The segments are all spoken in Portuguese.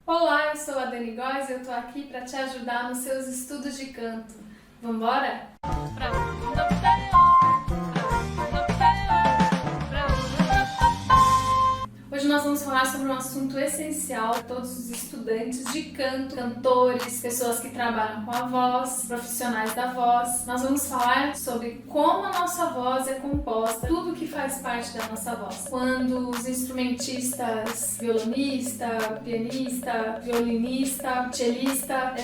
Olá, eu sou a Dani Góes e eu tô aqui para te ajudar nos seus estudos de canto. Vambora? Hoje nós vamos falar sobre um assunto essencial para todos os estudantes de canto, cantores, pessoas que trabalham com a voz, profissionais da voz. Nós vamos falar sobre como a nossa voz é composta, tudo que faz parte da nossa voz. Quando os instrumentistas, violonista, pianista, violinista, cellista,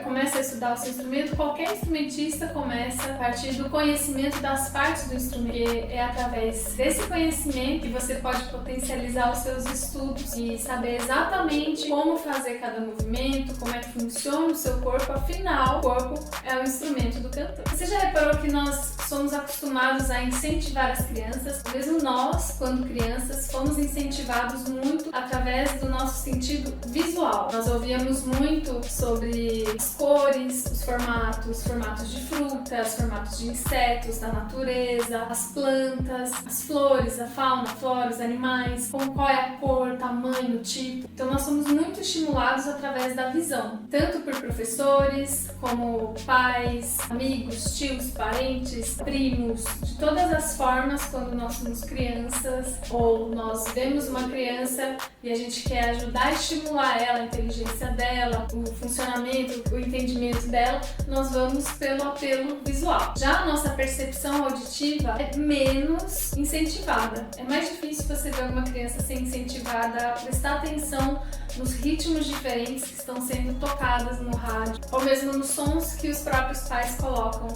começa a estudar o seu instrumento, qualquer instrumentista começa a partir do conhecimento das partes do instrumento. E é através desse conhecimento que você pode potencializar os seus estudos e saber exatamente como fazer cada movimento, como é que funciona o seu corpo. Afinal, o corpo é o instrumento do cantor. Você já reparou que nós somos acostumados a incentivar as crianças? Mesmo nós, quando crianças, fomos incentivados muito através do nosso sentido visual. Nós ouvíamos muito sobre as cores, os formatos de frutas, formatos de insetos, da natureza, as plantas, as flores, a fauna, a flora, os animais, qual é a cor, tamanho, tipo. Então nós somos muito estimulados através da visão, tanto por professores, como pais, amigos, tios, parentes, primos, de todas as formas. Quando nós somos crianças ou nós vemos uma criança e a gente quer ajudar a estimular ela, a inteligência dela, o funcionamento, o entendimento dela, nós vamos pelo apelo visual. Já a nossa percepção auditiva é menos incentivada. É mais difícil você ver uma criança ser incentivada a prestar atenção nos ritmos diferentes que estão sendo tocadas no rádio, ou mesmo nos sons que os próprios pais colocam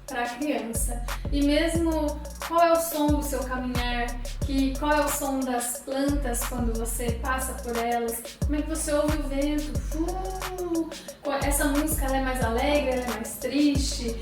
para a criança. E mesmo qual é o som do seu caminhar, qual é o som das plantas quando você passa por elas, como é que você ouve o vento, essa música ela é mais alegre, ela é mais triste,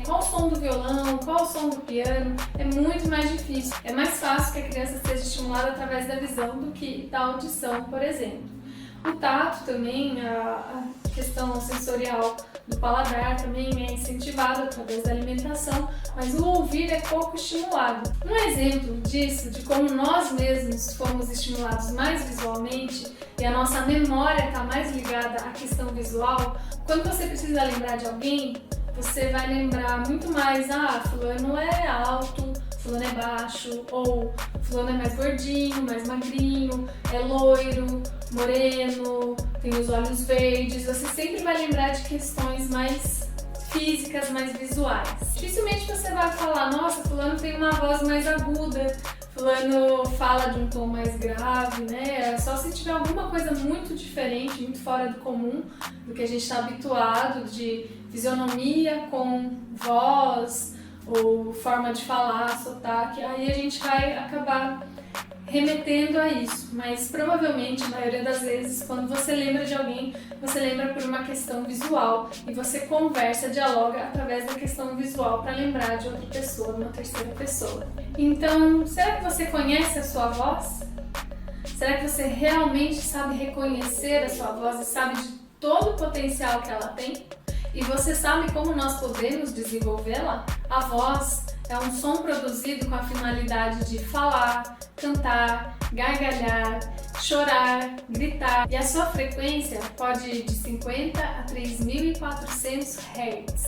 qual o som do violão, qual o som do piano, é muito mais difícil. É mais fácil que a criança seja estimulada através da visão do que da audição, por exemplo. O tato também, a questão sensorial do paladar também é incentivado através da alimentação, mas o ouvir é pouco estimulado. Um exemplo disso, de como nós mesmos fomos estimulados mais visualmente e a nossa memória está mais ligada à questão visual, quando você precisa lembrar de alguém, você vai lembrar muito mais, fulano é alto, fulano é baixo, ou fulano é mais gordinho, mais magrinho, é loiro, moreno, tem os olhos verdes. Você sempre vai lembrar de questões mais físicas, mais visuais. Dificilmente você vai falar, nossa, fulano tem uma voz mais aguda, fulano fala de um tom mais grave, né? É só se tiver alguma coisa muito diferente, muito fora do comum, do que a gente está habituado, de fisionomia com voz, ou forma de falar, sotaque, aí a gente vai acabar remetendo a isso. Mas provavelmente, a maioria das vezes, quando você lembra de alguém, você lembra por uma questão visual e você conversa, dialoga através da questão visual para lembrar de outra pessoa, uma terceira pessoa. Então, será que você conhece a sua voz? Será que você realmente sabe reconhecer a sua voz e sabe de todo o potencial que ela tem? E você sabe como nós podemos desenvolvê-la? A voz é um som produzido com a finalidade de falar, cantar, gargalhar, chorar, gritar. E a sua frequência pode ir de 50 a 3.400 Hz.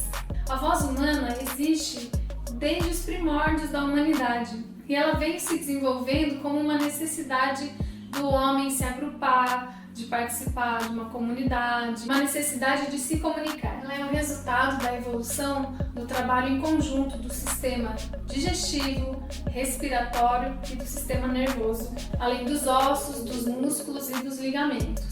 A voz humana existe desde os primórdios da humanidade e ela veio se desenvolvendo como uma necessidade do homem se agrupar, de participar de uma comunidade, uma necessidade de se comunicar. Ela é um resultado da evolução do trabalho em conjunto do sistema digestivo, respiratório e do sistema nervoso, além dos ossos, dos músculos e dos ligamentos.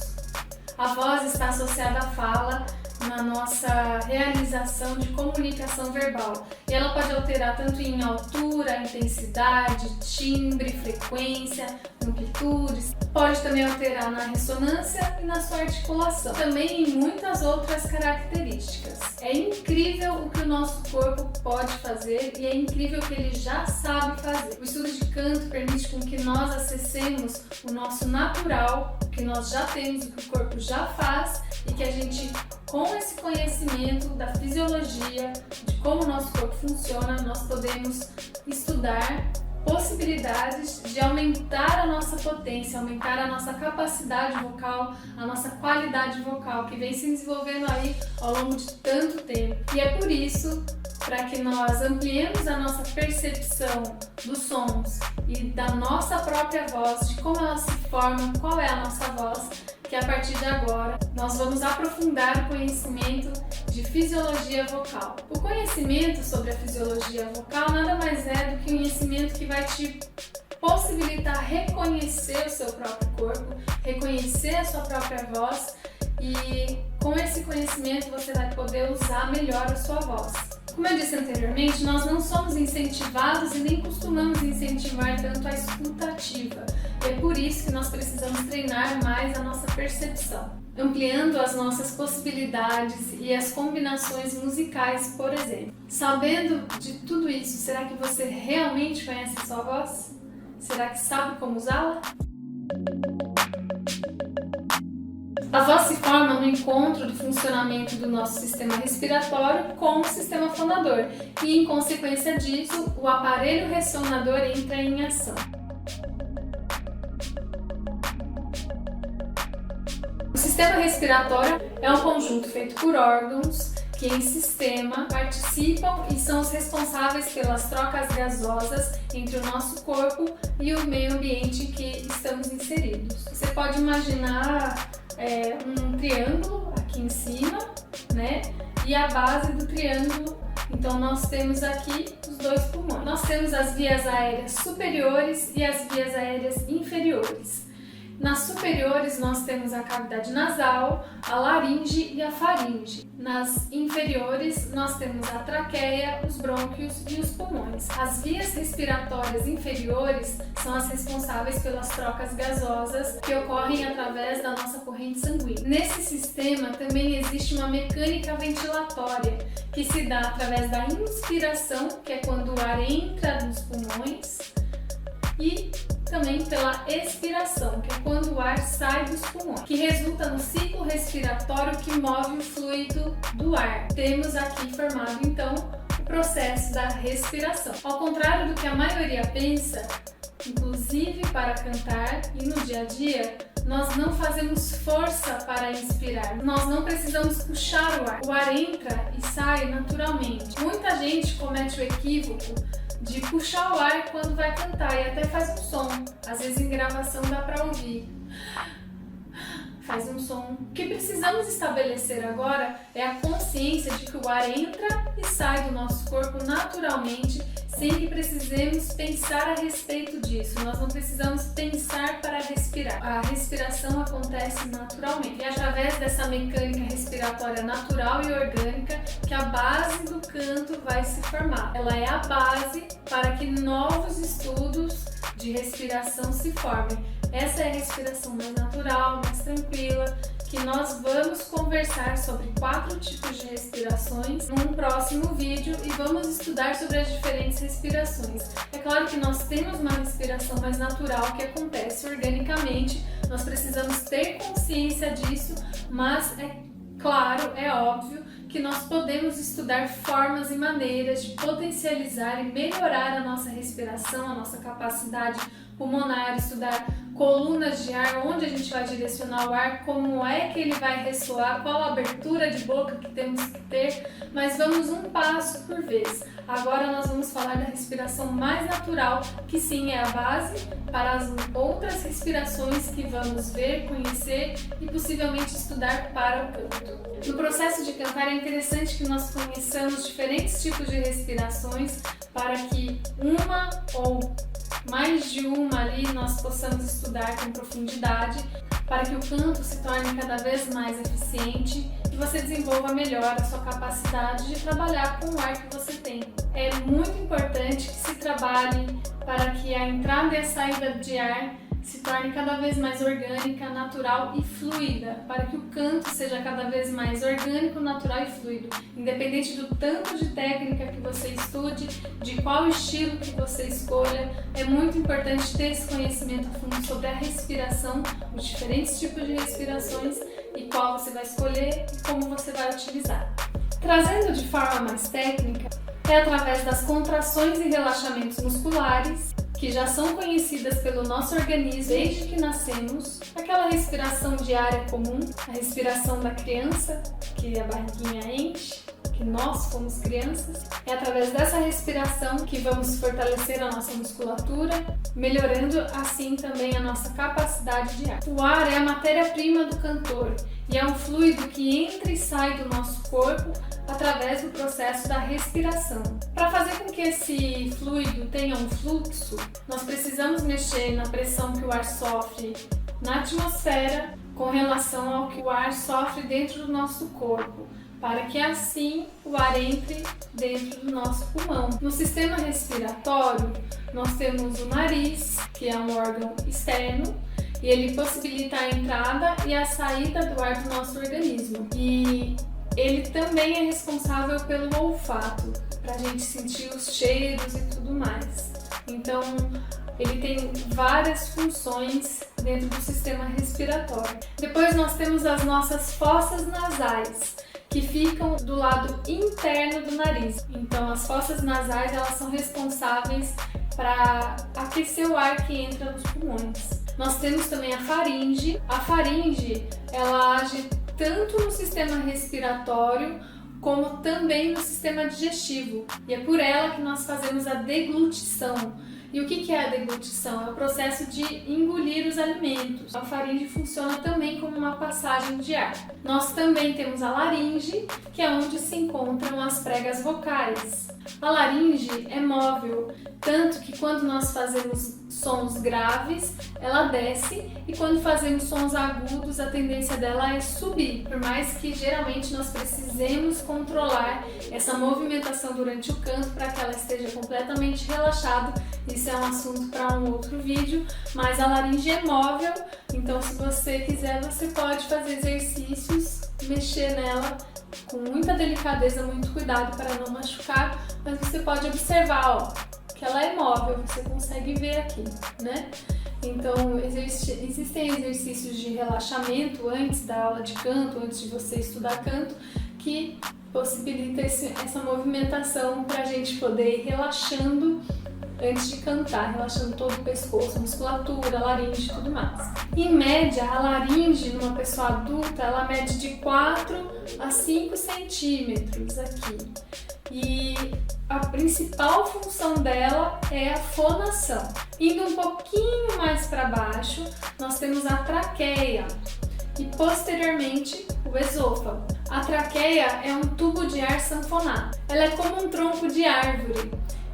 A voz está associada à fala na nossa realização de comunicação verbal e ela pode alterar tanto em altura, intensidade, timbre, frequência, amplitudes, pode também alterar na ressonância e na sua articulação, também em muitas outras características. É incrível o que o nosso corpo pode fazer e é incrível o que ele já sabe fazer. O estudo de canto permite com que nós acessemos o nosso natural, o que nós já temos, o que o corpo já faz e que a gente, com esse conhecimento da fisiologia, de como o nosso corpo funciona, nós podemos estudar possibilidades de aumentar a nossa potência, aumentar a nossa capacidade vocal, a nossa qualidade vocal, que vem se desenvolvendo aí ao longo de tanto tempo. E é por isso, para que nós ampliemos a nossa percepção dos sons e da nossa própria voz, de como ela se forma, qual é a nossa voz, que a partir de agora nós vamos aprofundar o conhecimento de fisiologia vocal. O conhecimento sobre a fisiologia vocal nada mais é do que um conhecimento que vai te possibilitar reconhecer o seu próprio corpo, reconhecer a sua própria voz, e com esse conhecimento você vai poder usar melhor a sua voz. Como eu disse anteriormente, nós não somos incentivados e nem costumamos incentivar tanto a escuta ativa. E é por isso que nós precisamos treinar mais a nossa percepção, ampliando as nossas possibilidades e as combinações musicais, por exemplo. Sabendo de tudo isso, será que você realmente conhece a sua voz? Será que sabe como usá-la? A voz se forma no encontro do funcionamento do nosso sistema respiratório com o sistema fonador e, em consequência disso, o aparelho ressonador entra em ação. O sistema respiratório é um conjunto feito por órgãos que, em sistema, participam e são os responsáveis pelas trocas gasosas entre o nosso corpo e o meio ambiente em que estamos inseridos. Você pode imaginar um triângulo aqui em cima, né? E a base do triângulo, então nós temos aqui os dois pulmões. Nós temos as vias aéreas superiores e as vias aéreas inferiores. Nas superiores nós temos a cavidade nasal, a laringe e a faringe. Nas inferiores nós temos a traqueia, os brônquios e os pulmões. As vias respiratórias inferiores são as responsáveis pelas trocas gasosas que ocorrem através da nossa corrente sanguínea. Nesse sistema também existe uma mecânica ventilatória que se dá através da inspiração, que é quando o ar entra nos pulmões, e também pela expiração, que é quando o ar sai dos pulmões, que resulta no ciclo respiratório que move o fluido do ar. Temos aqui formado então o processo da respiração. Ao contrário do que a maioria pensa, inclusive para cantar e no dia a dia, nós não fazemos força para inspirar, nós não precisamos puxar o ar. O ar entra e sai naturalmente. Muita gente comete o equívoco de puxar o ar quando vai cantar e até faz um som. Às vezes em gravação dá para ouvir. Faz um som. O que precisamos estabelecer agora é a consciência de que o ar entra e sai do nosso corpo naturalmente, sem que precisemos pensar a respeito disso. Nós não precisamos pensar para respirar. A respiração acontece naturalmente. E é através dessa mecânica respiratória natural e orgânica que a base do canto vai se formar. Ela é a base para que novos estudos de respiração se formem. Essa é a respiração mais natural, mais tranquila, que nós vamos conversar sobre 4 tipos de respirações num próximo vídeo e vamos estudar sobre as diferentes respirações. É claro que nós temos uma respiração mais natural que acontece organicamente, nós precisamos ter consciência disso, mas é claro, é óbvio que nós podemos estudar formas e maneiras de potencializar e melhorar a nossa respiração, a nossa capacidade pulmonar, estudar colunas de ar, onde a gente vai direcionar o ar, como é que ele vai ressoar, qual a abertura de boca que temos que ter, mas vamos um passo por vez. Agora nós vamos falar da respiração mais natural, que sim é a base para as outras respirações que vamos ver, conhecer e possivelmente estudar para o canto. No processo de cantar é interessante que nós conheçamos diferentes tipos de respirações para que uma ou mais de uma ali nós possamos estudar com profundidade, para que o canto se torne cada vez mais eficiente e você desenvolva melhor a sua capacidade de trabalhar com o ar que você tem. É muito importante que se trabalhe para que a entrada e a saída de ar se torne cada vez mais orgânica, natural e fluida, para que o canto seja cada vez mais orgânico, natural e fluido. Independente do tanto de técnica que você estude, de qual estilo que você escolha, é muito importante ter esse conhecimento a fundo sobre a respiração, os diferentes tipos de respirações e qual você vai escolher e como você vai utilizar. Trazendo de forma mais técnica, é através das contrações e relaxamentos musculares que já são conhecidas pelo nosso organismo desde que nascemos, aquela respiração diária comum, a respiração da criança, que a barriguinha enche, que nós fomos crianças. É através dessa respiração que vamos fortalecer a nossa musculatura, melhorando assim também a nossa capacidade de ar. O ar é a matéria-prima do cantor e é um fluido que entra e sai do nosso corpo através do processo da respiração. Para fazer com que esse fluido tenha um fluxo, nós precisamos mexer na pressão que o ar sofre na atmosfera com relação ao que o ar sofre dentro do nosso corpo, para que assim o ar entre dentro do nosso pulmão. No sistema respiratório, nós temos o nariz, que é um órgão externo, e ele possibilita a entrada e a saída do ar do nosso organismo. E ele também é responsável pelo olfato, para a gente sentir os cheiros e tudo mais. Então, ele tem várias funções dentro do sistema respiratório. Depois nós temos as nossas fossas nasais, que ficam do lado interno do nariz. Então, as fossas nasais, elas são responsáveis para aquecer o ar que entra nos pulmões. Nós temos também a faringe. A faringe, ela age tanto no sistema respiratório como também no sistema digestivo. E é por ela que nós fazemos a deglutição. E o que é a deglutição? É o processo de engolir os alimentos. A faringe funciona também como uma passagem de ar. Nós também temos a laringe, que é onde se encontram as pregas vocais. A laringe é móvel, tanto que quando nós fazemos sons graves, ela desce, e quando fazemos sons agudos, a tendência dela é subir, por mais que geralmente nós precisemos controlar essa movimentação durante o canto para que ela esteja completamente relaxada. Isso é um assunto para um outro vídeo, mas a laringe é móvel, então se você quiser, você pode fazer exercícios, mexer nela com muita delicadeza, muito cuidado para não machucar, mas você pode observar, ó, que ela é móvel, você consegue ver aqui, né? Então, existem exercícios de relaxamento antes da aula de canto, antes de você estudar canto, que possibilita essa movimentação para a gente poder ir relaxando antes de cantar, relaxando todo o pescoço, a musculatura, a laringe e tudo mais. Em média, a laringe numa pessoa adulta, ela mede de 4 a 5 centímetros aqui. E a principal função dela é a fonação. Indo um pouquinho mais para baixo, nós temos a traqueia e posteriormente o esôfago. A traqueia é um tubo de ar sanfonado. Ela é como um tronco de árvore,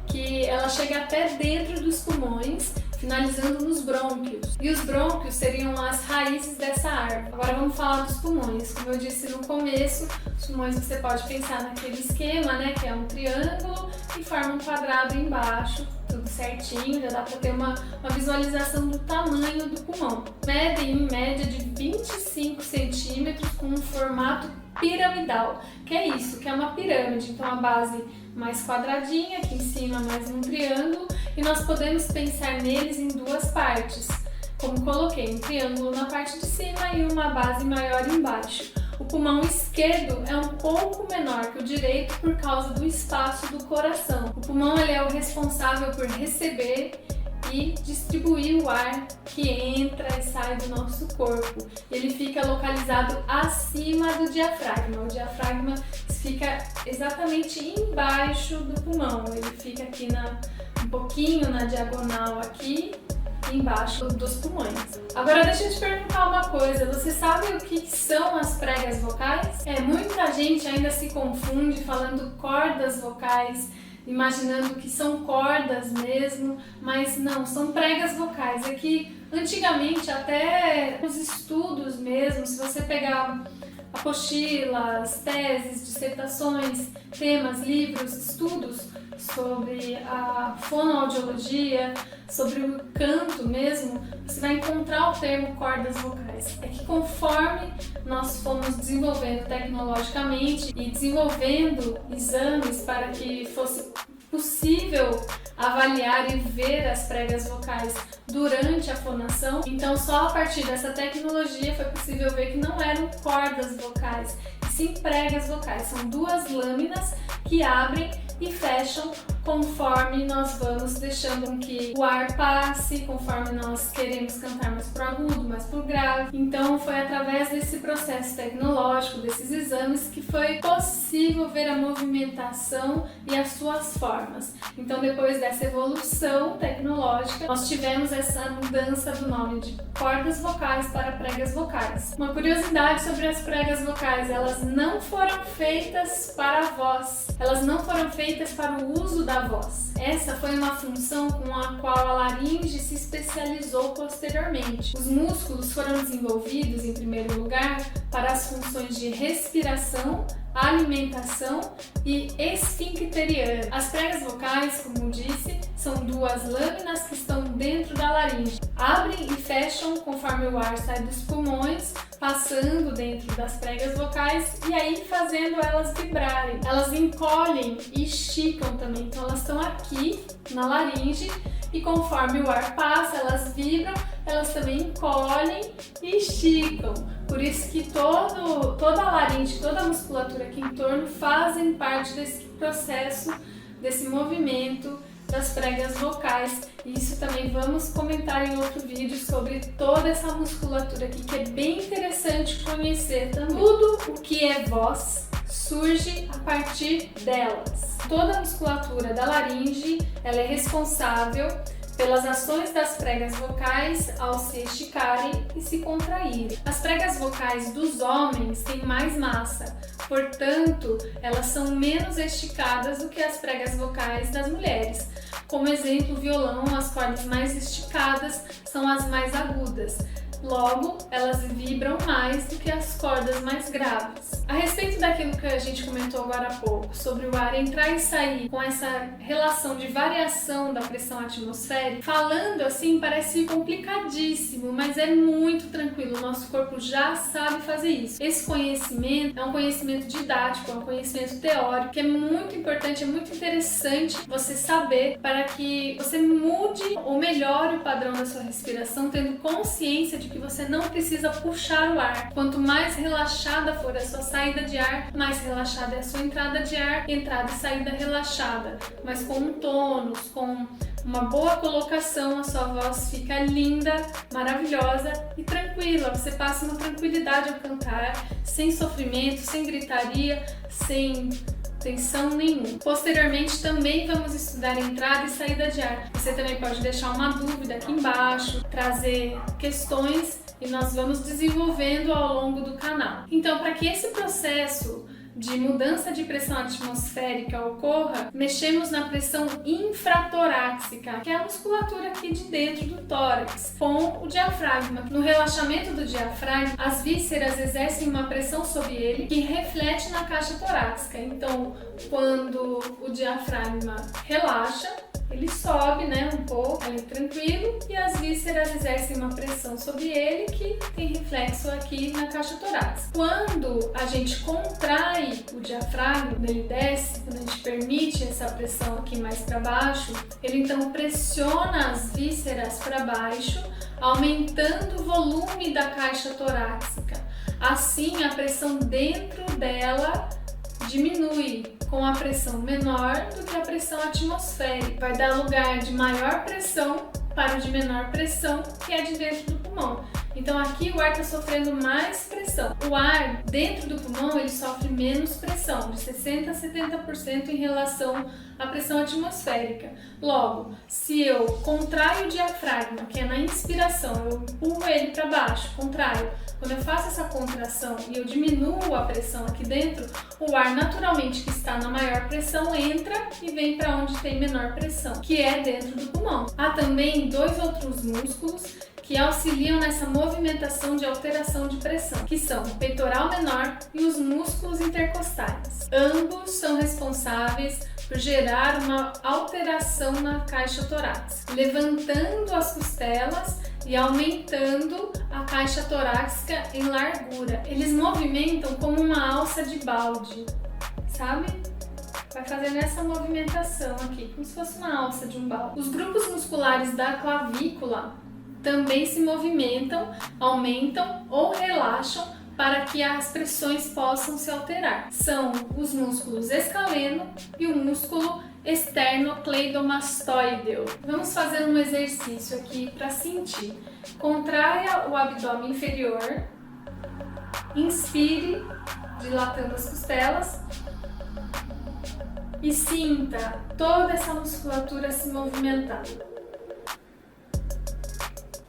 que ela chega até dentro dos pulmões, finalizando nos brônquios. E os brônquios seriam as raízes dessa árvore. Agora vamos falar dos pulmões. Como eu disse no começo, os pulmões você pode pensar naquele esquema, né, que é um triângulo e forma um quadrado embaixo, tudo certinho, já dá para ter uma visualização do tamanho do pulmão. Medem em média de 25 centímetros com um formato piramidal, que é isso, que é uma pirâmide, então a base mais quadradinha, aqui em cima mais um triângulo, e nós podemos pensar neles em duas partes, como coloquei, um triângulo na parte de cima e uma base maior embaixo. O pulmão esquerdo é um pouco menor que o direito por causa do espaço do coração. O pulmão ele é o responsável por receber e distribuir o ar que entra e sai do nosso corpo. Ele fica localizado acima do diafragma. O diafragma fica exatamente embaixo do pulmão. Ele fica aqui um pouquinho na diagonal aqui, embaixo dos pulmões. Agora deixa eu te perguntar uma coisa, você sabe o que são as pregas vocais? Muita gente ainda se confunde falando cordas vocais, imaginando que são cordas mesmo, mas não, são pregas vocais. É que antigamente, até os estudos mesmo, se você pegar apostilas, teses, dissertações, temas, livros, estudos sobre a fonoaudiologia, sobre o canto mesmo, você vai encontrar o termo cordas vocais. É que conforme nós fomos desenvolvendo tecnologicamente e desenvolvendo exames para que fosse possível avaliar e ver as pregas vocais durante a fonação, então só a partir dessa tecnologia foi possível ver que não eram cordas vocais, e sim pregas vocais. São duas lâminas que abrem e fecham conforme nós vamos deixando com que o ar passe, conforme nós queremos cantar mais pro agudo, mais pro grave. Então foi através desse processo tecnológico, desses exames, que foi possível ver a movimentação e as suas formas. Então depois dessa evolução tecnológica, nós tivemos essa mudança do nome de cordas vocais para pregas vocais. Uma curiosidade sobre as pregas vocais: elas não foram feitas para a voz, elas não foram feitas para o uso da voz. Essa foi uma função com a qual a laringe se especializou posteriormente. Os músculos foram desenvolvidos, em primeiro lugar, para as funções de respiração, alimentação e esfincteriana. As pregas vocais, como disse, são duas lâminas que estão dentro da laringe. Abrem e fecham conforme o ar sai dos pulmões, passando dentro das pregas vocais e aí fazendo elas vibrarem. Elas encolhem e esticam também, então elas estão aqui na laringe e conforme o ar passa, elas vibram, elas também encolhem e esticam. Por isso que toda a laringe, toda a musculatura aqui em torno fazem parte desse processo, desse movimento das pregas vocais. E isso também vamos comentar em outro vídeo sobre toda essa musculatura aqui, que é bem interessante conhecer também. Tudo o que é voz surge a partir delas. Toda a musculatura da laringe, ela é responsável pelas ações das pregas vocais ao se esticarem e se contraírem. As pregas vocais dos homens têm mais massa, portanto, elas são menos esticadas do que as pregas vocais das mulheres. Como exemplo, o violão, as cordas mais esticadas são as mais agudas. Logo, elas vibram mais do que as cordas mais graves. A respeito daquilo que a gente comentou agora há pouco, sobre o ar entrar e sair com essa relação de variação da pressão atmosférica, falando assim parece complicadíssimo, mas é muito tranquilo, o nosso corpo já sabe fazer isso. Esse conhecimento é um conhecimento didático, é um conhecimento teórico, que é muito importante, é muito interessante você saber para que você mude ou melhore o padrão da sua respiração, tendo consciência de que você não precisa puxar o ar. Quanto mais relaxada for a sua saída de ar, mais relaxada é a sua entrada de ar, entrada e saída relaxada. Mas com um tônus, com uma boa colocação, a sua voz fica linda, maravilhosa e tranquila. Você passa uma tranquilidade ao cantar, sem sofrimento, sem gritaria, sem tensão nenhuma. Posteriormente também vamos estudar entrada e saída de ar. Você também pode deixar uma dúvida aqui embaixo, trazer questões e nós vamos desenvolvendo ao longo do canal. Então, para que esse processo de mudança de pressão atmosférica ocorra, mexemos na pressão infratorácica, que é a musculatura aqui de dentro do tórax, com o diafragma. No relaxamento do diafragma, as vísceras exercem uma pressão sobre ele que reflete na caixa torácica. Então, quando o diafragma relaxa, ele sobe, um pouco, ali tranquilo, e as vísceras exercem uma pressão sobre ele que tem reflexo aqui na caixa torácica. Quando a gente contrai o diafragma, quando ele desce, quando a gente permite essa pressão aqui mais para baixo, ele então pressiona as vísceras para baixo, aumentando o volume da caixa torácica. Assim, a pressão dentro dela diminui, com a pressão menor do que a pressão atmosférica. Vai dar lugar de maior pressão para o de menor pressão, que é de dentro do pulmão. Então aqui o ar está sofrendo mais pressão. O ar dentro do pulmão ele sofre menos pressão, de 60% a 70% em relação à pressão atmosférica. Logo, se eu contraio o diafragma, que é na inspiração, eu empurro ele para baixo, contraio. Quando eu faço essa contração e eu diminuo a pressão aqui dentro, o ar naturalmente que está na maior pressão entra e vem para onde tem menor pressão, que é dentro do pulmão. Há também dois outros músculos que auxiliam nessa movimentação de alteração de pressão, que são o peitoral menor e os músculos intercostais. Ambos são responsáveis por gerar uma alteração na caixa torácica, levantando as costelas e aumentando a caixa torácica em largura. Eles movimentam como uma alça de balde, sabe? Vai fazendo essa movimentação aqui, como se fosse uma alça de um balde. Os grupos musculares da clavícula também se movimentam, aumentam ou relaxam para que as pressões possam se alterar. São os músculos escaleno e o músculo esternocleidomastoideo. Vamos fazer um exercício aqui para sentir. Contraia o abdômen inferior, inspire, dilatando as costelas, e sinta toda essa musculatura se movimentando.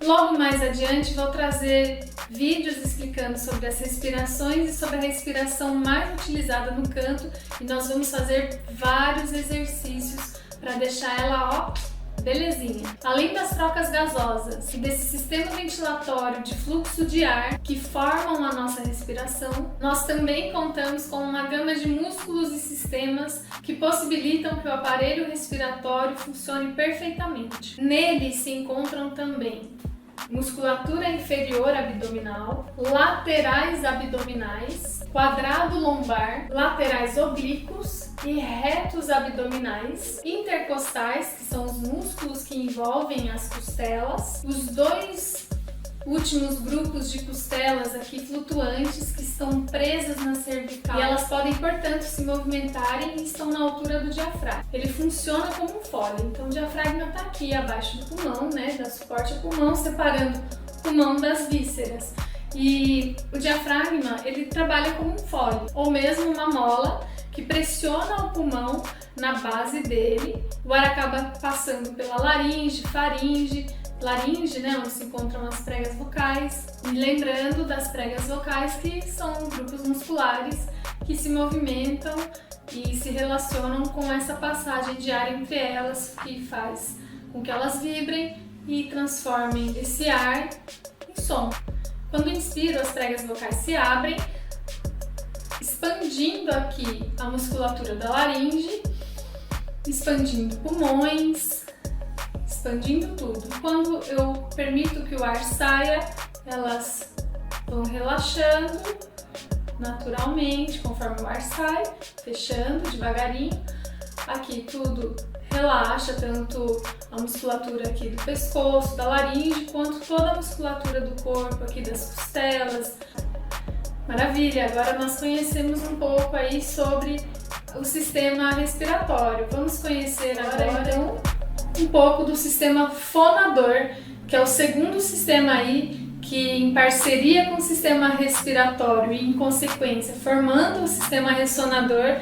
Logo mais adiante vou trazer vídeos explicando sobre as respirações e sobre a respiração mais utilizada no canto, e nós vamos fazer vários exercícios para deixar ela, belezinha. Além das trocas gasosas e desse sistema ventilatório de fluxo de ar que formam a nossa respiração, nós também contamos com uma gama de músculos e sistemas que possibilitam que o aparelho respiratório funcione perfeitamente. Nele se encontram também musculatura inferior abdominal, laterais abdominais, quadrado lombar, laterais oblíquos e retos abdominais, intercostais, que são os músculos que envolvem as costelas, os dois últimos grupos de costelas aqui flutuantes que estão presas na cervical, e elas podem, portanto, se movimentarem e estão na altura do diafragma. Ele funciona como um fole, então o diafragma está aqui abaixo do pulmão, né, dá suporte ao pulmão, separando o pulmão das vísceras. E o diafragma, ele trabalha como um fole, ou mesmo uma mola que pressiona o pulmão na base dele. O ar acaba passando pela laringe, faringe, né, onde se encontram as pregas vocais, e lembrando das pregas vocais, que são grupos musculares que se movimentam e se relacionam com essa passagem de ar entre elas, que faz com que elas vibrem e transformem esse ar em som. Quando inspiro, as pregas vocais se abrem, expandindo aqui a musculatura da laringe, expandindo pulmões, expandindo tudo. Quando eu permito que o ar saia, elas vão relaxando naturalmente, conforme o ar sai, fechando devagarinho. Aqui tudo relaxa, tanto a musculatura aqui do pescoço, da laringe, quanto toda a musculatura do corpo, aqui das costelas. Maravilha! Agora nós conhecemos um pouco aí sobre o sistema respiratório. Vamos conhecer agora então um pouco do sistema fonador, que é o segundo sistema aí que, em parceria com o sistema respiratório e em consequência formando o sistema ressonador,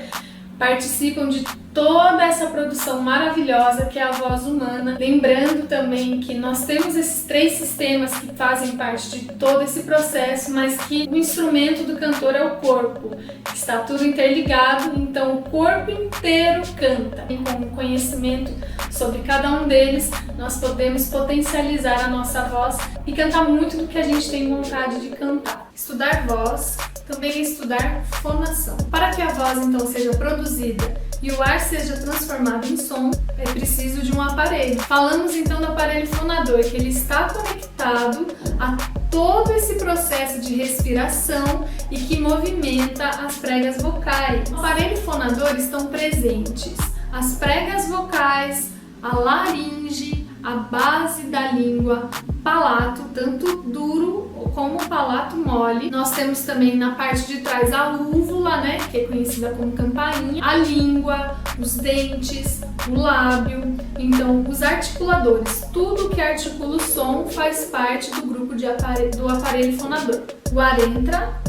participam de toda essa produção maravilhosa que é a voz humana. Lembrando também que nós temos esses três sistemas que fazem parte de todo esse processo, mas que o instrumento do cantor é o corpo. Está tudo interligado, então o corpo inteiro canta. E com o conhecimento sobre cada um deles, nós podemos potencializar a nossa voz e cantar muito do que a gente tem vontade de cantar. Estudar voz também é estudar fonação. Para que a voz então seja produzida e o ar seja transformado em som, é preciso de um aparelho. Falamos então do aparelho fonador, que ele está conectado a todo esse processo de respiração e que movimenta as pregas vocais. No aparelho fonador estão presentes as pregas vocais, a laringe, a base da língua, palato, tanto duro como o palato mole. Nós temos também na parte de trás a úvula, né, que é conhecida como campainha, a língua, os dentes, o lábio, então os articuladores. Tudo que articula o som faz parte do grupo do aparelho fonador. O ar entra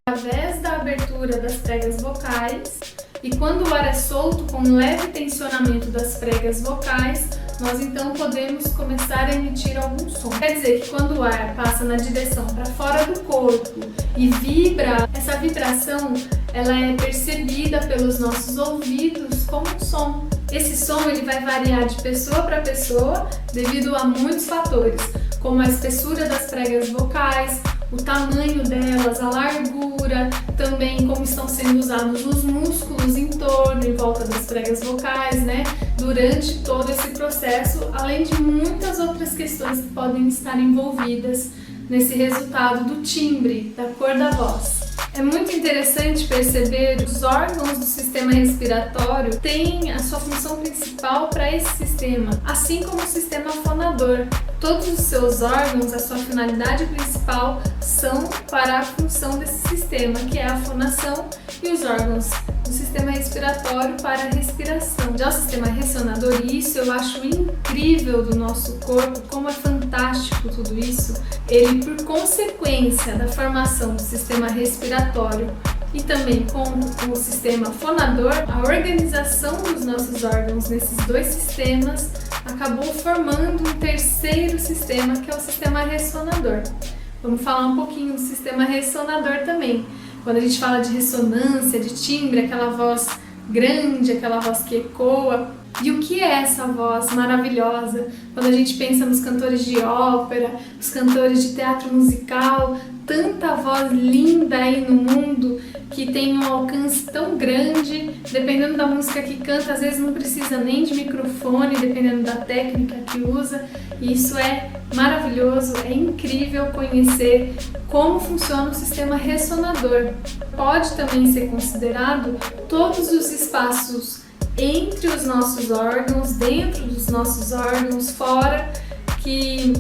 através da abertura das pregas vocais, e quando o ar é solto com leve tensionamento das pregas vocais, nós então podemos começar a emitir algum som. Quer dizer que quando o ar passa na direção para fora do corpo e vibra, essa vibração ela é percebida pelos nossos ouvidos como um som. Esse som ele vai variar de pessoa para pessoa devido a muitos fatores, como a espessura das pregas vocais, o tamanho delas, a largura, também como estão sendo usados os músculos em torno, em volta das pregas vocais, né? Durante todo esse processo, além de muitas outras questões que podem estar envolvidas nesse resultado do timbre, da cor da voz. É muito interessante perceber que os órgãos do sistema respiratório têm a sua função principal para esse sistema, assim como o sistema fonador. Todos os seus órgãos, a sua finalidade principal são para a função desse sistema, que é a fonação, e os órgãos do sistema respiratório para a respiração. Já o sistema ressonador, e isso eu acho incrível do nosso corpo, como é fantástico tudo isso, ele, por consequência da formação do sistema respiratório e também com o sistema fonador, a organização dos nossos órgãos nesses dois sistemas acabou formando um terceiro sistema, que é o sistema ressonador. Vamos falar um pouquinho do sistema ressonador também. Quando a gente fala de ressonância, de timbre, aquela voz grande, aquela voz que ecoa. E o que é essa voz maravilhosa? Quando a gente pensa nos cantores de ópera, os cantores de teatro musical, tanta voz linda aí no mundo que tem um alcance tão grande, dependendo da música que canta, às vezes não precisa nem de microfone, dependendo da técnica que usa. E isso é maravilhoso, é incrível conhecer como funciona o sistema ressonador. Pode também ser considerado todos os espaços entre os nossos órgãos, dentro dos nossos órgãos, fora, que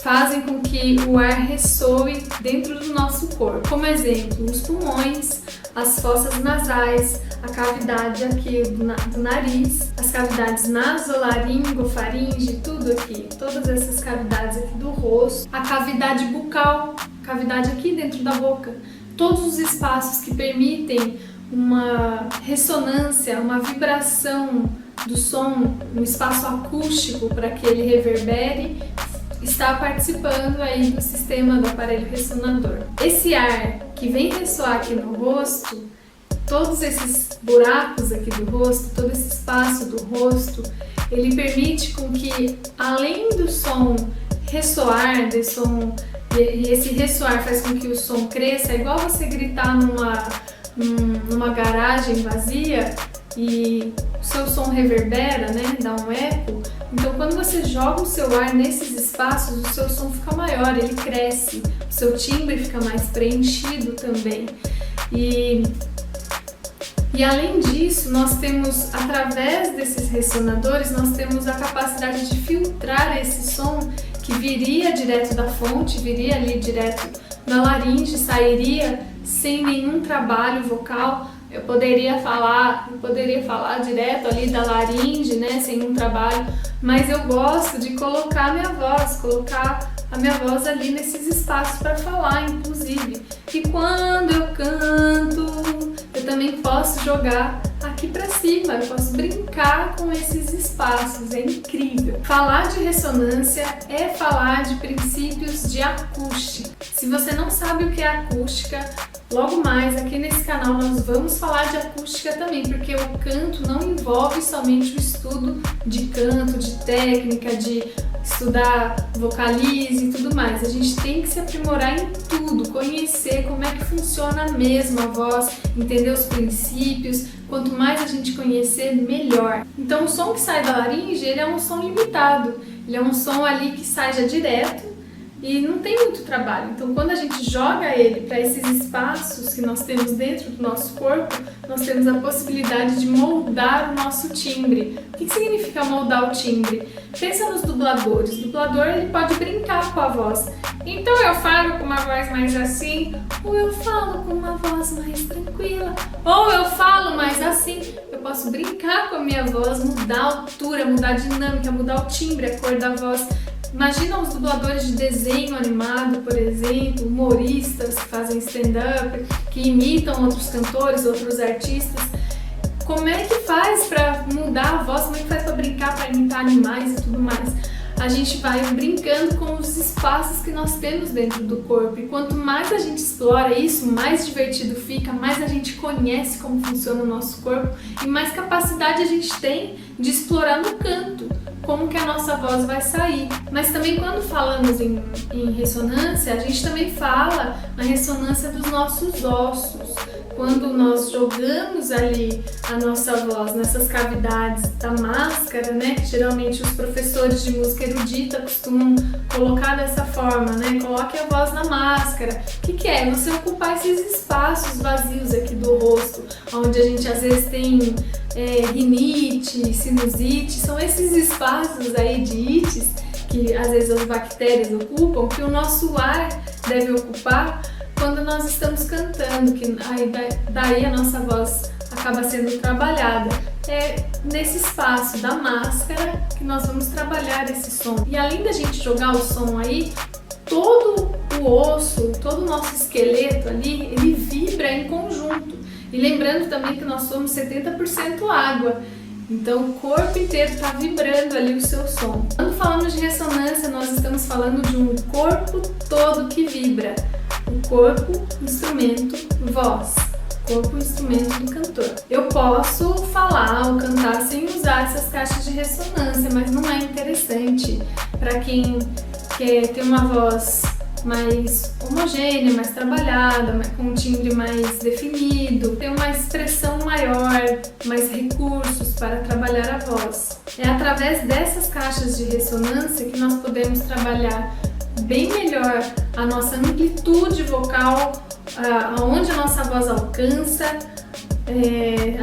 fazem com que o ar ressoe dentro do nosso corpo. Como exemplo, os pulmões, as fossas nasais, a cavidade aqui do nariz, as cavidades nasolaringofaringe, tudo aqui, todas essas cavidades aqui do rosto, a cavidade bucal, cavidade aqui dentro da boca, todos os espaços que permitem uma ressonância, uma vibração do som, um espaço acústico para que ele reverbere, está participando aí do sistema do aparelho ressonador. Esse ar que vem ressoar aqui no rosto, todos esses buracos aqui do rosto, todo esse espaço do rosto, ele permite com que, além do som ressoar, e esse ressoar faz com que o som cresça, é igual você gritar numa garagem vazia e o seu som reverbera, né? Dá um eco. Então, quando você joga o seu ar nesses espaços, o seu som fica maior, ele cresce, o seu timbre fica mais preenchido também. E além disso, nós temos, através desses ressonadores, nós temos a capacidade de filtrar esse som que viria direto da fonte, viria ali direto da laringe, sairia sem nenhum trabalho vocal. Eu poderia falar direto ali da laringe, né, sem um trabalho, mas eu gosto de colocar a minha voz ali nesses espaços para falar, inclusive. E quando eu canto, eu também posso jogar aqui para cima, eu posso brincar com esses espaços, é incrível. Falar de ressonância é falar de princípios de acústica. Se você não sabe o que é acústica, logo mais aqui nesse canal nós vamos falar de acústica também, porque o canto não envolve somente o estudo de canto, de técnica, de estudar vocalize e tudo mais. A gente tem que se aprimorar em tudo, conhecer como é que funciona mesmo a voz, entender os princípios. Quanto mais a gente conhecer, melhor. Então o som que sai da laringe, ele é um som limitado, ele é um som ali que sai já direto e não tem muito trabalho. Então quando a gente joga ele para esses espaços que nós temos dentro do nosso corpo, nós temos a possibilidade de moldar o nosso timbre. O que significa moldar o timbre? Pensa nos dubladores. O dublador, ele pode brincar com a voz. Então eu falo com uma voz mais assim, ou eu falo com uma voz mais tranquila, ou eu falo mais assim. Eu posso brincar com a minha voz, mudar a altura, mudar a dinâmica, mudar o timbre, a cor da voz. Imagina os dubladores de desenho animado, por exemplo, humoristas que fazem stand-up, que imitam outros cantores, outros artistas. Como é que faz para mudar a voz? Como é que faz para brincar, para imitar animais e tudo mais? A gente vai brincando com os espaços que nós temos dentro do corpo. E quanto mais a gente explora isso, mais divertido fica, mais a gente conhece como funciona o nosso corpo e mais capacidade a gente tem de explorar no canto como que a nossa voz vai sair. Mas também quando falamos em ressonância, a gente também fala na ressonância dos nossos ossos. Quando nós jogamos ali a nossa voz nessas cavidades da máscara, né? Geralmente os professores de música erudita costumam colocar dessa forma, né? Coloque a voz na máscara. O que é? Você ocupar esses espaços vazios aqui do rosto, onde a gente às vezes tem rinite, sinusite. São esses espaços aí de ites que às vezes as bactérias ocupam, que o nosso ar deve ocupar quando nós estamos cantando, que daí a nossa voz acaba sendo trabalhada. É nesse espaço da máscara que nós vamos trabalhar esse som. E além da gente jogar o som aí, todo o osso, todo o nosso esqueleto ali, ele vibra em conjunto. E lembrando também que nós somos 70% água. Então o corpo inteiro está vibrando ali o seu som. Quando falamos de ressonância, nós estamos falando de um corpo todo que vibra. O corpo, instrumento, voz. Corpo, instrumento do cantor. Eu posso falar ou cantar sem usar essas caixas de ressonância, mas não é interessante para quem quer ter uma voz mais homogênea, mais trabalhada, com um timbre mais definido, ter uma expressão maior, mais recursos para trabalhar a voz. É através dessas caixas de ressonância que nós podemos trabalhar bem melhor a nossa amplitude vocal, aonde a nossa voz alcança.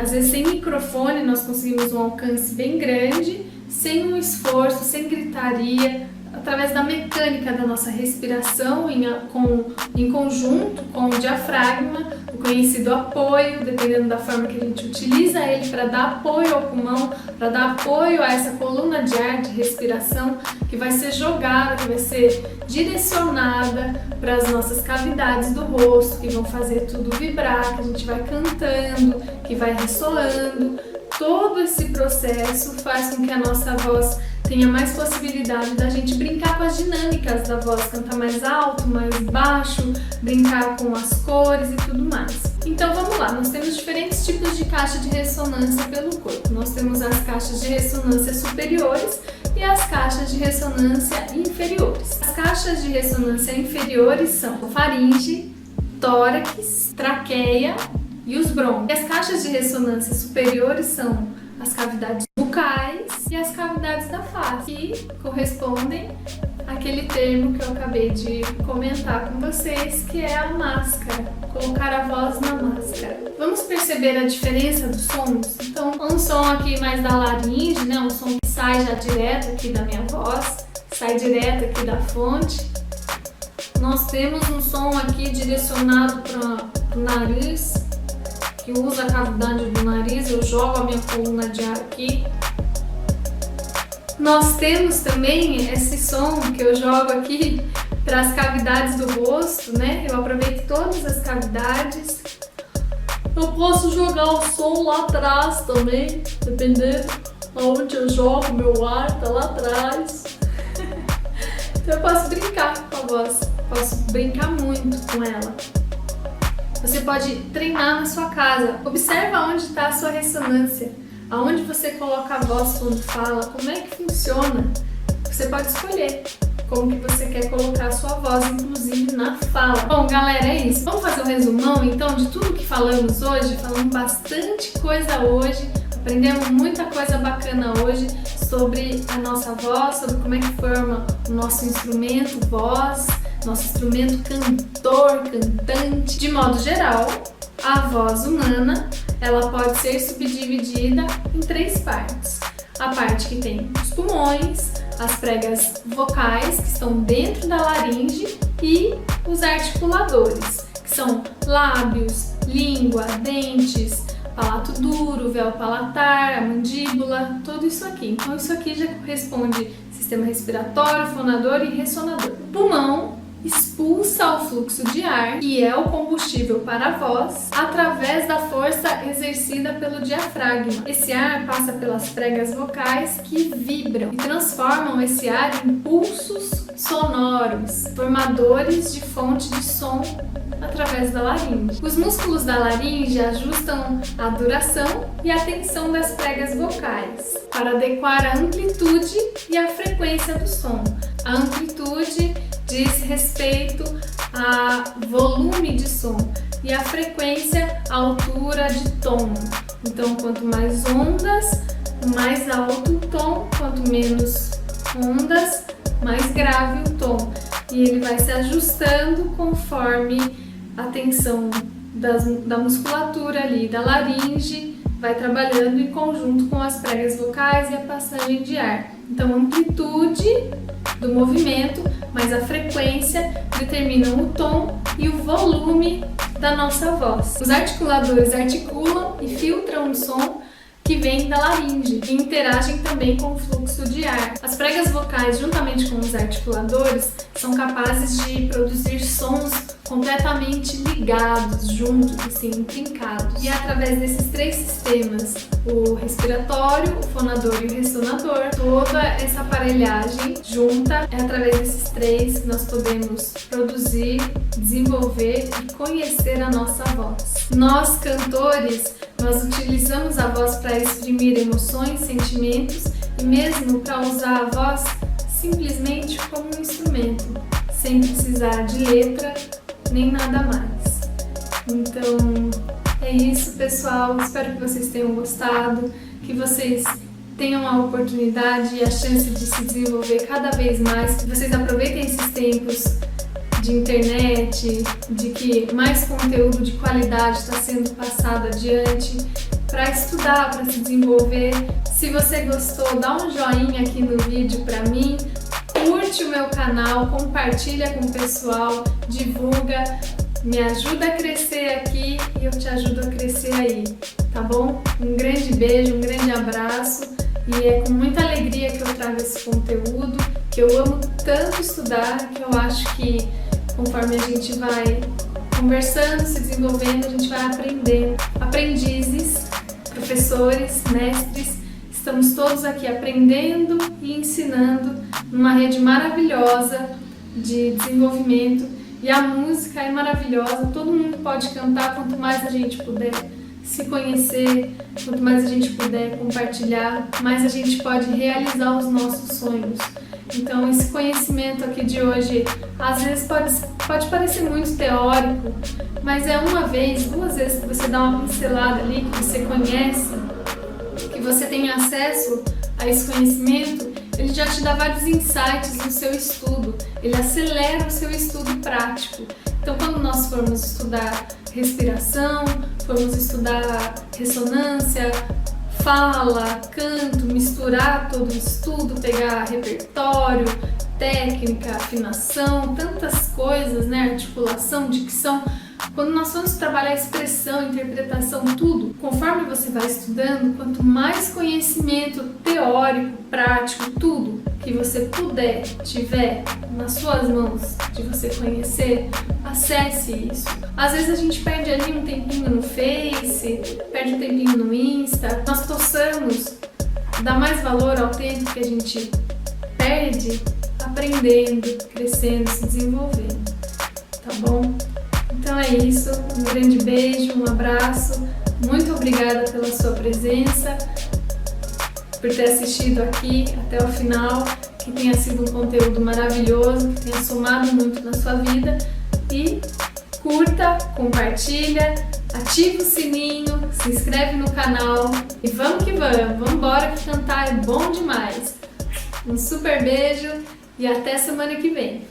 Às vezes sem microfone nós conseguimos um alcance bem grande, sem um esforço, sem gritaria, através da mecânica da nossa respiração em conjunto com o diafragma, o conhecido apoio, dependendo da forma que a gente utiliza ele para dar apoio ao pulmão, para dar apoio a essa coluna de ar de respiração que vai ser jogada, que vai ser direcionada para as nossas cavidades do rosto, que vão fazer tudo vibrar, que a gente vai cantando, que vai ressoando. Todo esse processo faz com que a nossa voz tenha mais possibilidade da gente brincar com as dinâmicas da voz, cantar mais alto, mais baixo, brincar com as cores e tudo mais. Então vamos lá, nós temos diferentes tipos de caixa de ressonância pelo corpo. Nós temos as caixas de ressonância superiores e as caixas de ressonância inferiores. As caixas de ressonância inferiores são faringe, tórax, traqueia e os brônquios. E as caixas de ressonância superiores são as cavidades bucais e as cavidades da face, que correspondem àquele termo que eu acabei de comentar com vocês, que é a máscara, colocar a voz na máscara. Vamos perceber a diferença dos sons? Então, um som aqui mais da laringe, né? Um som que sai já direto aqui da minha voz, sai direto aqui da fonte. Nós temos um som aqui direcionado para o nariz, que usa a cavidade do nariz, eu jogo a minha coluna de ar aqui. Nós temos também esse som que eu jogo aqui para as cavidades do rosto, né? Eu aproveito todas as cavidades. Eu posso jogar o som lá atrás também, dependendo aonde eu jogo meu ar, tá lá atrás. Então eu posso brincar com a voz, posso brincar muito com ela. Você pode treinar na sua casa. Observa onde está a sua ressonância, aonde você coloca a voz quando fala, como é que funciona. Você pode escolher como que você quer colocar a sua voz, inclusive na fala. Bom, galera, é isso. Vamos fazer um resumão, então, de tudo que falamos hoje. Falamos bastante coisa hoje, aprendemos muita coisa bacana hoje sobre a nossa voz, sobre como é que forma o nosso instrumento, voz, nosso instrumento cantor, cantante. De modo geral, a voz humana, ela pode ser subdividida em 3 partes. A parte que tem os pulmões, as pregas vocais, que estão dentro da laringe, e os articuladores, que são lábios, língua, dentes, palato duro, véu palatar, a mandíbula, tudo isso aqui. Então isso aqui já corresponde sistema respiratório, fonador e ressonador. O pulmão expulsa o fluxo de ar, que é o combustível para a voz, através da força exercida pelo diafragma. Esse ar passa pelas pregas vocais que vibram e transformam esse ar em pulsos sonoros, formadores de fonte de som através da laringe. Os músculos da laringe ajustam a duração e a tensão das pregas vocais para adequar a amplitude e a frequência do som. A amplitude diz respeito a volume de som e a frequência, a altura de tom. Então, quanto mais ondas, mais alto o tom, quanto menos ondas, mais grave o tom. E ele vai se ajustando conforme a tensão da musculatura ali, da laringe, vai trabalhando em conjunto com as pregas vocais e a passagem de ar. Então, a amplitude do movimento mas a frequência determinam o tom e o volume da nossa voz. Os articuladores articulam e filtram o som que vem da laringe e interagem também com o fluxo de ar. As pregas vocais, juntamente com os articuladores, são capazes de produzir sons completamente ligados, juntos, assim, intrincados. E é através desses três sistemas, o respiratório, o fonador e o ressonador, toda essa aparelhagem junta, é através desses três que nós podemos produzir, desenvolver e conhecer a nossa voz. Nós, cantores, nós utilizamos a voz para exprimir emoções, sentimentos e mesmo para usar a voz simplesmente como um instrumento, sem precisar de letra nem nada mais. Então é isso, pessoal. Espero que vocês tenham gostado, que vocês tenham a oportunidade e a chance de se desenvolver cada vez mais, que vocês aproveitem esses tempos de internet, de que mais conteúdo de qualidade está sendo passado adiante para estudar, para se desenvolver. Se você gostou, dá um joinha aqui no vídeo para mim, curte o meu canal, compartilha com o pessoal, divulga, me ajuda a crescer aqui e eu te ajudo a crescer aí, tá bom? Um grande beijo, um grande abraço e é com muita alegria que eu trago esse conteúdo, que eu amo tanto estudar, que eu acho que conforme a gente vai conversando, se desenvolvendo, a gente vai aprendendo. Aprendizes, professores, mestres, estamos todos aqui aprendendo e ensinando numa rede maravilhosa de desenvolvimento. E a música é maravilhosa, todo mundo pode cantar, quanto mais a gente puder se conhecer, quanto mais a gente puder compartilhar, mais a gente pode realizar os nossos sonhos. Então esse conhecimento aqui de hoje, às vezes pode parecer muito teórico, mas é uma vez, duas vezes que você dá uma pincelada ali, que você conhece, que você tem acesso a esse conhecimento, ele já te dá vários insights no seu estudo, ele acelera o seu estudo prático. Então quando nós formos estudar respiração, formos estudar ressonância, fala, canto, misturar todo o estudo, pegar repertório, técnica, afinação, tantas coisas, né? Articulação, dicção. Quando nós vamos trabalhar expressão, interpretação, tudo, conforme você vai estudando, quanto mais conhecimento teórico, prático, tudo que você puder, tiver nas suas mãos de você conhecer, acesse isso. Às vezes a gente perde ali um tempinho no Face, perde um tempinho no Insta. Nós possamos dar mais valor ao tempo que a gente perde aprendendo, crescendo, se desenvolvendo. Tá bom? Então é isso, um grande beijo, um abraço, muito obrigada pela sua presença, por ter assistido aqui até o final, que tenha sido um conteúdo maravilhoso, que tenha somado muito na sua vida e curta, compartilha, ativa o sininho, se inscreve no canal e vamos que vamos embora que cantar é bom demais. Um super beijo e até semana que vem.